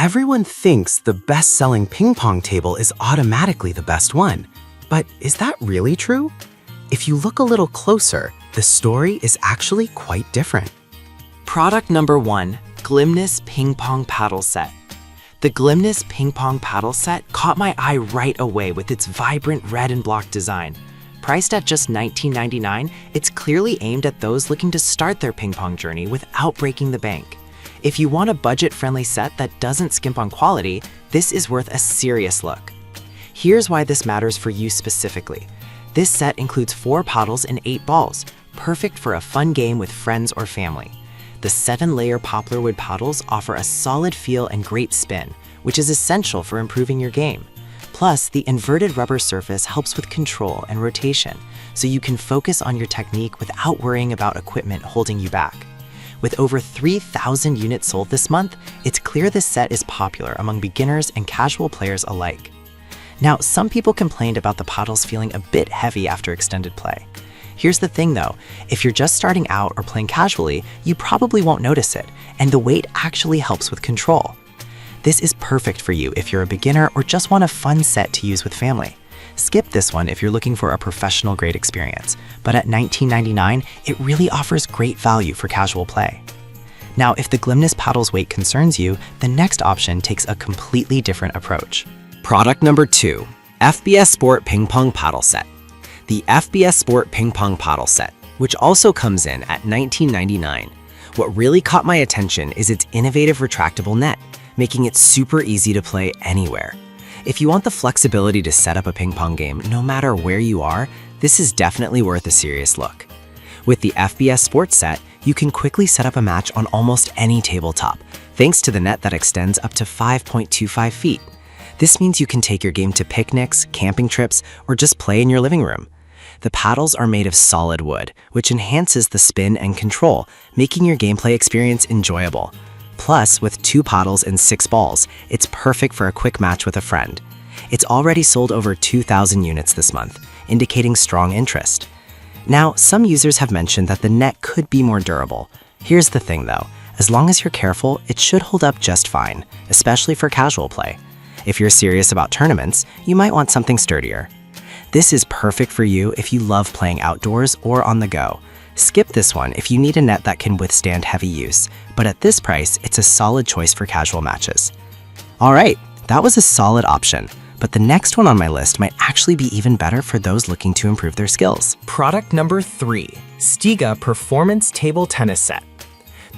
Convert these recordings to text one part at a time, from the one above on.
Everyone thinks the best-selling ping pong table is automatically the best one. But is that really true? If you look a little closer, the story is actually quite different. Product number 1, Glimness Ping Pong Paddle Set. The Glimness Ping Pong Paddle Set caught my eye right away with its vibrant red and block design. Priced at just $19.99, it's clearly aimed at those looking to start their ping pong journey without breaking the bank. If you want a budget-friendly set that doesn't skimp on quality, this is worth a serious look. Here's why this matters for you specifically. This set includes 4 paddles and 8 balls, perfect for a fun game with friends or family. The 7-layer poplar wood paddles offer a solid feel and great spin, which is essential for improving your game. Plus, the inverted rubber surface helps with control and rotation, so you can focus on your technique without worrying about equipment holding you back. With over 3,000 units sold this month, it's clear this set is popular among beginners and casual players alike. Now, some people complained about the paddles feeling a bit heavy after extended play. Here's the thing though, if you're just starting out or playing casually, you probably won't notice it, and the weight actually helps with control. This is perfect for you if you're a beginner or just want a fun set to use with family. Skip this one if you're looking for a professional-grade experience, but at $19.99, it really offers great value for casual play. Now, if the Glimness paddle's weight concerns you, the next option takes a completely different approach. Product number 2, FBS Sport Ping Pong Paddle Set. The FBS Sport Ping Pong Paddle Set, which also comes in at $19.99. What really caught my attention is its innovative retractable net, making it super easy to play anywhere. If you want the flexibility to set up a ping pong game no matter where you are, this is definitely worth a serious look. With the FBS Sports Set, you can quickly set up a match on almost any tabletop, thanks to the net that extends up to 5.25 feet. This means you can take your game to picnics, camping trips, or just play in your living room. The paddles are made of solid wood, which enhances the spin and control, making your gameplay experience enjoyable. Plus, with 2 paddles and 6 balls, it's perfect for a quick match with a friend. It's already sold over 2,000 units this month, indicating strong interest. Now, some users have mentioned that the net could be more durable. Here's the thing though, as long as you're careful, it should hold up just fine, especially for casual play. If you're serious about tournaments, you might want something sturdier. This is perfect for you if you love playing outdoors or on the go. Skip this one if you need a net that can withstand heavy use, but at this price, it's a solid choice for casual matches. Alright, that was a solid option, but the next one on my list might actually be even better for those looking to improve their skills. Product number 3, Stiga Performance Table Tennis Set.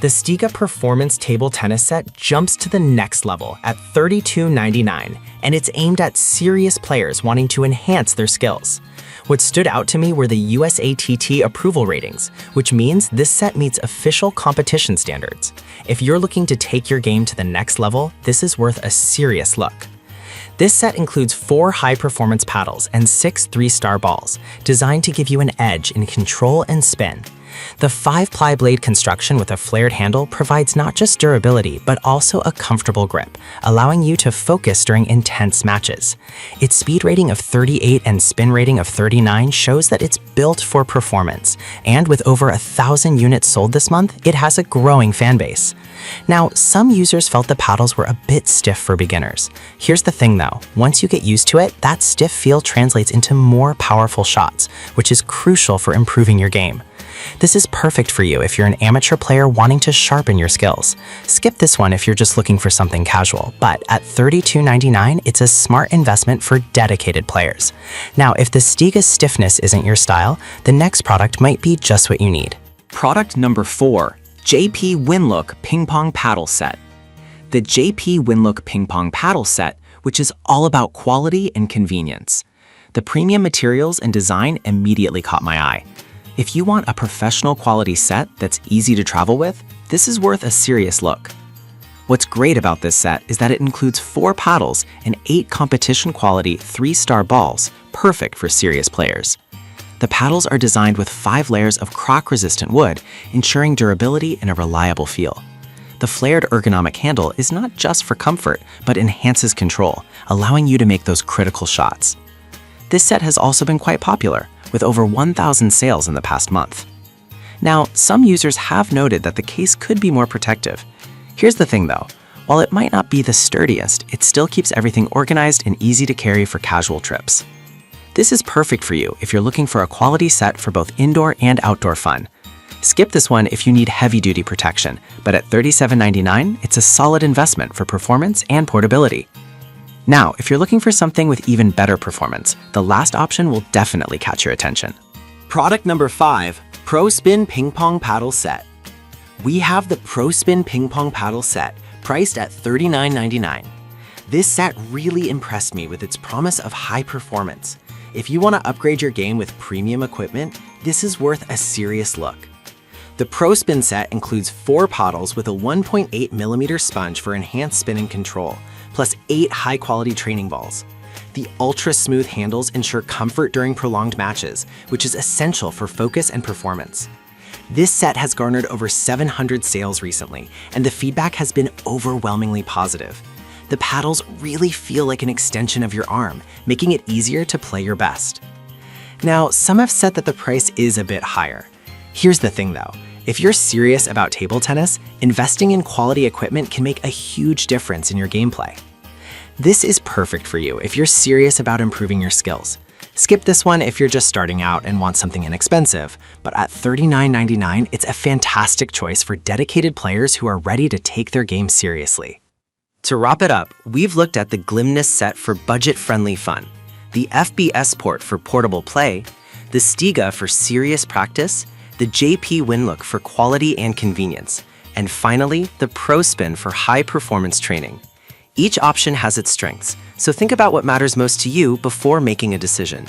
The Stiga Performance Table Tennis Set jumps to the next level at $32.99, and it's aimed at serious players wanting to enhance their skills. What stood out to me were the USATT approval ratings, which means this set meets official competition standards. If you're looking to take your game to the next level, this is worth a serious look. This set includes 4 high-performance paddles and 6 3-star balls, designed to give you an edge in control and spin. The 5-ply blade construction with a flared handle provides not just durability, but also a comfortable grip, allowing you to focus during intense matches. Its speed rating of 38 and spin rating of 39 shows that it's built for performance, and with over 1,000 units sold this month, it has a growing fan base. Now, some users felt the paddles were a bit stiff for beginners. Here's the thing though, once you get used to it, that stiff feel translates into more powerful shots, which is crucial for improving your game. This is perfect for you if you're an amateur player wanting to sharpen your skills. Skip this one if you're just looking for something casual, but at $32.99, it's a smart investment for dedicated players. Now, if the Stiga stiffness isn't your style, the next product might be just what you need. Product number 4, JP Winlook Ping Pong Paddle Set. The JP Winlook Ping Pong Paddle Set, which is all about quality and convenience. The premium materials and design immediately caught my eye. If you want a professional quality set that's easy to travel with, this is worth a serious look. What's great about this set is that it includes 4 paddles and 8 competition quality 3-star balls, perfect for serious players. The paddles are designed with 5 layers of crock-resistant wood, ensuring durability and a reliable feel. The flared ergonomic handle is not just for comfort, but enhances control, allowing you to make those critical shots. This set has also been quite popular, with over 1,000 sales in the past month. Now, some users have noted that the case could be more protective. Here's the thing though, While it might not be the sturdiest, it still keeps everything organized and easy to carry for casual trips. This is perfect for you if you're looking for a quality set for both indoor and outdoor fun. Skip this one if you need heavy-duty protection, but at $37.99, it's a solid investment for performance and portability. Now, if you're looking for something with even better performance, the last option will definitely catch your attention. Product number 5, Pro Spin Ping Pong Paddle Set. We have the Pro Spin Ping Pong Paddle Set, priced at $39.99. This set really impressed me with its promise of high performance. If you want to upgrade your game with premium equipment, this is worth a serious look. The Pro Spin set includes 4 paddles with a 1.8mm sponge for enhanced spin and control, plus 8 high-quality training balls. The ultra-smooth handles ensure comfort during prolonged matches, which is essential for focus and performance. This set has garnered over 700 sales recently, and the feedback has been overwhelmingly positive. The paddles really feel like an extension of your arm, making it easier to play your best. Now, some have said that the price is a bit higher. Here's the thing though. If you're serious about table tennis, investing in quality equipment can make a huge difference in your gameplay. This is perfect for you if you're serious about improving your skills. Skip this one if you're just starting out and want something inexpensive, but at $39.99, it's a fantastic choice for dedicated players who are ready to take their game seriously. To wrap it up, we've looked at the Glimness set for budget-friendly fun, the FBS port for portable play, the Stiga for serious practice, the JP Winlook for quality and convenience, and finally, the Pro Spin for high-performance training. Each option has its strengths, so think about what matters most to you before making a decision.